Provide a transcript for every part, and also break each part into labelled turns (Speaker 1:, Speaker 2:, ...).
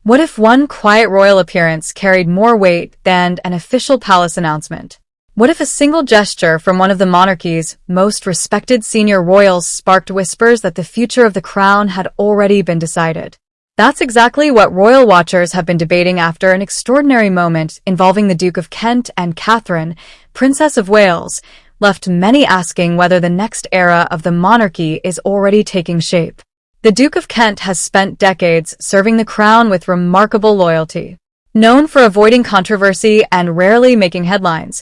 Speaker 1: What if one quiet royal appearance carried more weight than an official palace announcement? What if a single gesture from one of the monarchy's most respected senior royals sparked whispers that the future of the crown had already been decided? That's exactly what royal watchers have been debating after an extraordinary moment involving the Duke of Kent and Catherine, Princess of Wales, left many asking whether the next era of the monarchy is already taking shape. The Duke of Kent has spent decades serving the crown with remarkable loyalty. Known for avoiding controversy and rarely making headlines,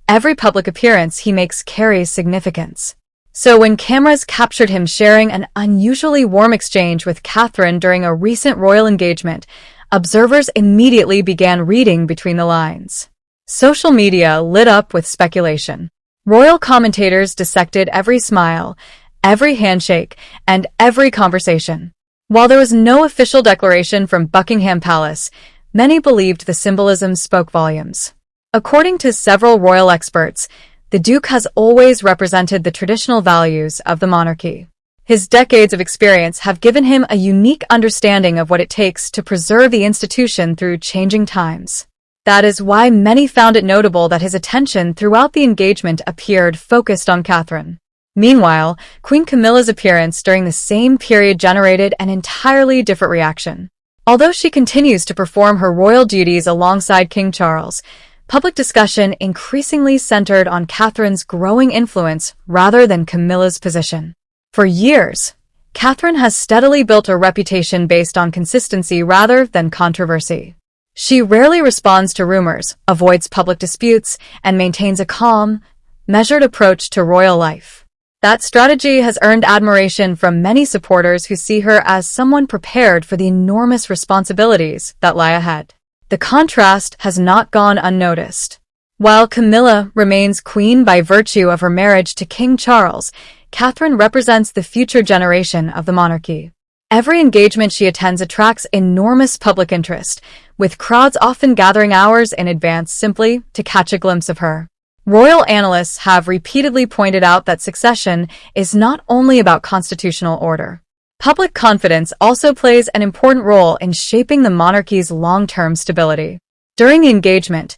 Speaker 1: every public appearance he makes carries significance. So when cameras captured him sharing an unusually warm exchange with Catherine during a recent royal engagement, observers immediately began reading between the lines. Social media lit up with speculation. Royal commentators dissected every smile, every handshake, and every conversation. While there was no official declaration from Buckingham Palace, many believed the symbolism spoke volumes. According to several royal experts, the Duke has always represented the traditional values of the monarchy. His decades of experience have given him a unique understanding of what it takes to preserve the institution through changing times. That is why many found it notable that his attention throughout the engagement appeared focused on Catherine. Meanwhile, Queen Camilla's appearance during the same period generated an entirely different reaction. Although she continues to perform her royal duties alongside King Charles, public discussion increasingly centered on Catherine's growing influence rather than Camilla's position. For years, Catherine has steadily built a reputation based on consistency rather than controversy. She rarely responds to rumors, avoids public disputes, and maintains a calm, measured approach to royal life. That strategy has earned admiration from many supporters who see her as someone prepared for the enormous responsibilities that lie ahead. The contrast has not gone unnoticed. While Camilla remains queen by virtue of her marriage to King Charles, Catherine represents the future generation of the monarchy. Every engagement she attends attracts enormous public interest, with crowds often gathering hours in advance simply to catch a glimpse of her. Royal analysts have repeatedly pointed out that succession is not only about constitutional order. Public confidence also plays an important role in shaping the monarchy's long-term stability. During the engagement,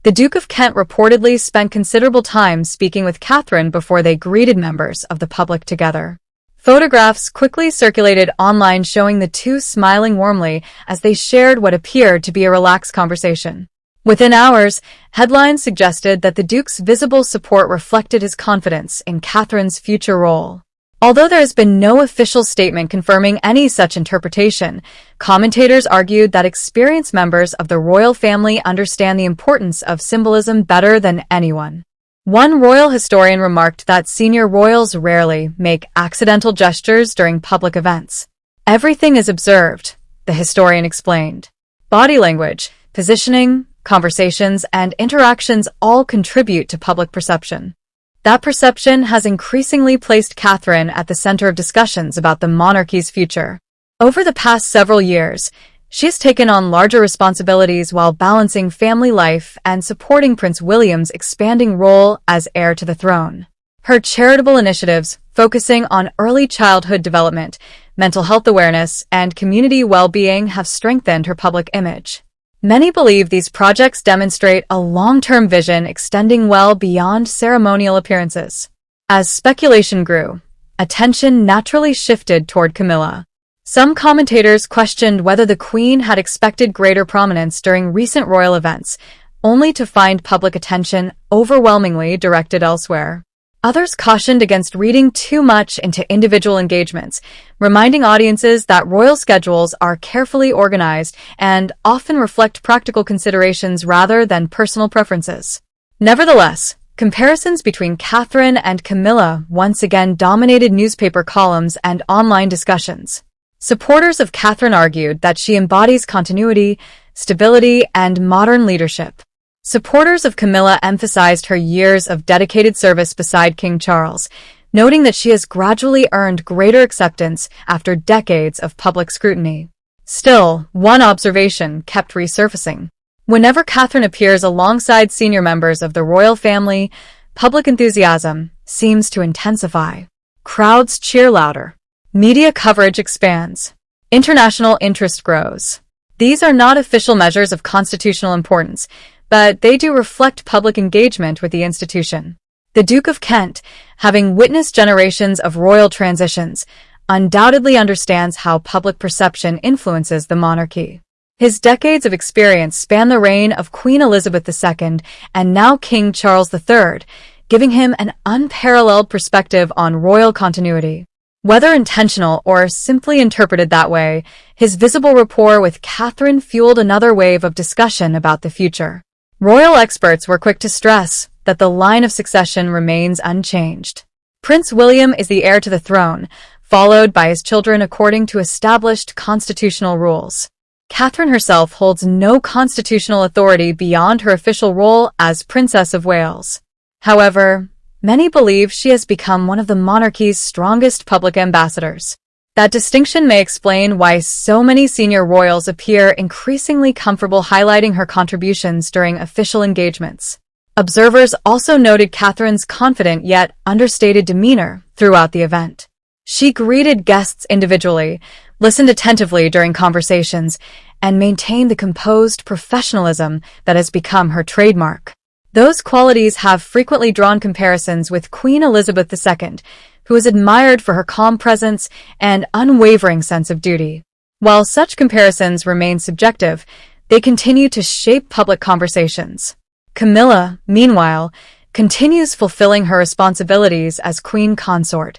Speaker 1: the Duke of Kent reportedly spent considerable time speaking with Catherine before they greeted members of the public together. Photographs quickly circulated online showing the two smiling warmly as they shared what appeared to be a relaxed conversation. Within hours, headlines suggested that the Duke's visible support reflected his confidence in Catherine's future role. Although there has been no official statement confirming any such interpretation, commentators argued that experienced members of the royal family understand the importance of symbolism better than anyone. One royal historian remarked that senior royals rarely make accidental gestures during public events. Everything is observed, the historian explained. Body language, positioning, conversations, and interactions all contribute to public perception. That perception has increasingly placed Catherine at the center of discussions about the monarchy's future. Over the past several years, she has taken on larger responsibilities while balancing family life and supporting Prince William's expanding role as heir to the throne. Her charitable initiatives, focusing on early childhood development, mental health awareness, and community well-being, have strengthened her public image. Many believe these projects demonstrate a long-term vision extending well beyond ceremonial appearances. As speculation grew, attention naturally shifted toward Camilla. Some commentators questioned whether the Queen had expected greater prominence during recent royal events, only to find public attention overwhelmingly directed elsewhere. Others cautioned against reading too much into individual engagements, reminding audiences that royal schedules are carefully organized and often reflect practical considerations rather than personal preferences. Nevertheless, comparisons between Catherine and Camilla once again dominated newspaper columns and online discussions. Supporters of Catherine argued that she embodies continuity, stability, and modern leadership. Supporters of Camilla emphasized her years of dedicated service beside King Charles, noting that she has gradually earned greater acceptance after decades of public scrutiny. Still, one observation kept resurfacing. Whenever Catherine appears alongside senior members of the royal family, public enthusiasm seems to intensify. Crowds cheer louder. Media coverage expands. International interest grows. These are not official measures of constitutional importance, but they do reflect public engagement with the institution. The Duke of Kent, having witnessed generations of royal transitions, undoubtedly understands how public perception influences the monarchy. His decades of experience span the reign of Queen Elizabeth II and now King Charles III, giving him an unparalleled perspective on royal continuity. Whether intentional or simply interpreted that way, his visible rapport with Catherine fueled another wave of discussion about the future. Royal experts were quick to stress that the line of succession remains unchanged. Prince William is the heir to the throne, followed by his children according to established constitutional rules. Catherine herself holds no constitutional authority beyond her official role as Princess of Wales. However, many believe she has become one of the monarchy's strongest public ambassadors. That distinction may explain why so many senior royals appear increasingly comfortable highlighting her contributions during official engagements. Observers also noted Catherine's confident yet understated demeanor throughout the event. She greeted guests individually, listened attentively during conversations, and maintained the composed professionalism that has become her trademark. Those qualities have frequently drawn comparisons with Queen Elizabeth II, who is admired for her calm presence and unwavering sense of duty. While such comparisons remain subjective, they continue to shape public conversations. Camilla, meanwhile, continues fulfilling her responsibilities as Queen Consort,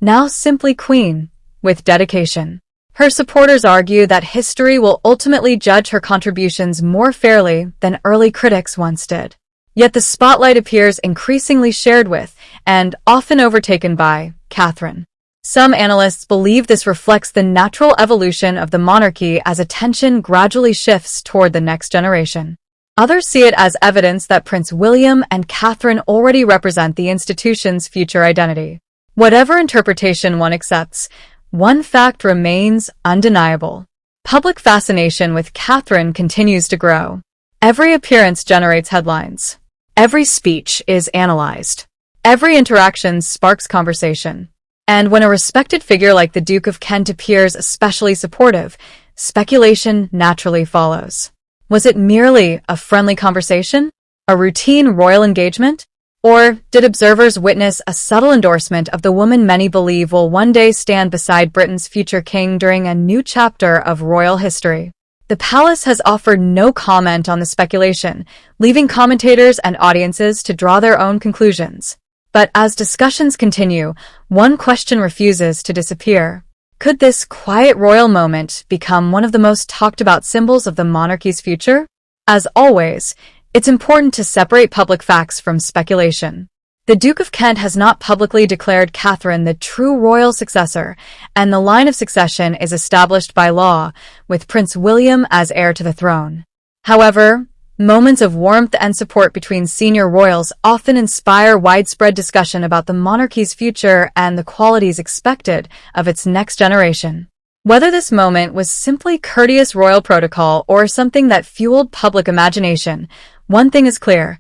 Speaker 1: now simply Queen, with dedication. Her supporters argue that history will ultimately judge her contributions more fairly than early critics once did. Yet the spotlight appears increasingly shared with, and often overtaken by, Catherine. Some analysts believe this reflects the natural evolution of the monarchy as attention gradually shifts toward the next generation. Others see it as evidence that Prince William and Catherine already represent the institution's future identity. Whatever interpretation one accepts, one fact remains undeniable. Public fascination with Catherine continues to grow. Every appearance generates headlines. Every speech is analyzed. Every interaction sparks conversation. And when a respected figure like the Duke of Kent appears especially supportive, speculation naturally follows. Was it merely a friendly conversation? A routine royal engagement? Or did observers witness a subtle endorsement of the woman many believe will one day stand beside Britain's future king during a new chapter of royal history? The palace has offered no comment on the speculation, leaving commentators and audiences to draw their own conclusions. But as discussions continue, one question refuses to disappear. Could this quiet royal moment become one of the most talked about symbols of the monarchy's future? As always, it's important to separate public facts from speculation. The Duke of Kent has not publicly declared Catherine the true royal successor, and the line of succession is established by law, with Prince William as heir to the throne. However, moments of warmth and support between senior royals often inspire widespread discussion about the monarchy's future and the qualities expected of its next generation. Whether this moment was simply courteous royal protocol or something that fueled public imagination, one thing is clear: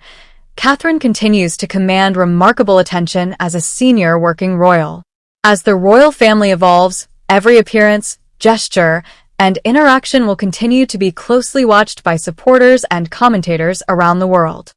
Speaker 1: Catherine continues to command remarkable attention as a senior working royal. As the royal family evolves, every appearance, gesture, and interaction will continue to be closely watched by supporters and commentators around the world.